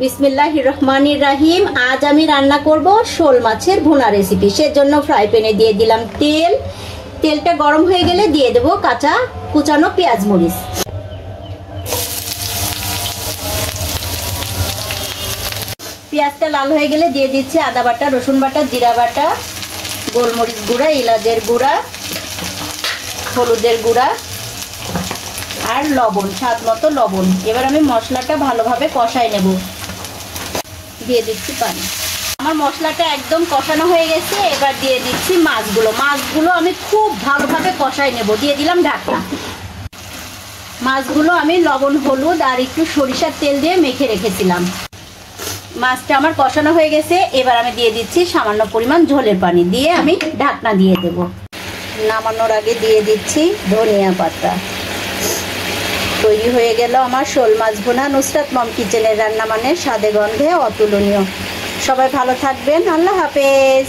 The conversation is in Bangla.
বিসমিল্লাহির রহমানির রহিম। আজ আমি রান্না করব শোল মাছের ভুনা রেসিপি। সেজন্য ফ্রাই প্যানে দিয়ে দিলাম তেল। তেলটা গরম হয়ে গেলে দিয়ে দেব কাঁচা কুচানো পেঁয়াজ মরিচ। পেঁয়াজটা লাল হয়ে গেলে দিয়ে দিচ্ছি আদা বাটা, রসুন বাটা, জিরা বাটা, গোলমরিচ গুঁড়া, এলাচের গুঁড়া, হলুদের গুঁড়া আর লবণ, স্বাদ মতো লবণ। এবার আমি মশলাটা ভালোভাবে কষাই নেব। দিয়ে দিচ্ছি পানি। আমার মশলাটা একদম কষানো হয়ে গেছে। এবার দিয়ে দিচ্ছি মাছগুলো আমি খুব ভালোভাবে কষাই নেব। দিয়ে দিলাম ঢাকনা। মাছগুলো আমি লবণ, হলুদ আর একটু সরিষার তেল দিয়ে মেখে রেখেছিলাম। মাছটা আমার কষানো হয়ে গেছে। এবার আমি দিয়ে দিচ্ছি সামান্য পরিমাণ ঝোলের পানি, দিয়ে আমি ঢাকনা দিয়ে দেব। নামানোর আগে দিয়ে দিচ্ছি ধনিয়া পাতা। তৈরি হয়ে গেল আমার শোল মাছ ভুনা। নুসরাত মম কিচেনের রান্না মানে স্বাদে গন্ধে অতুলনীয়। সবাই ভালো থাকবেন। আল্লাহ হাফেজ।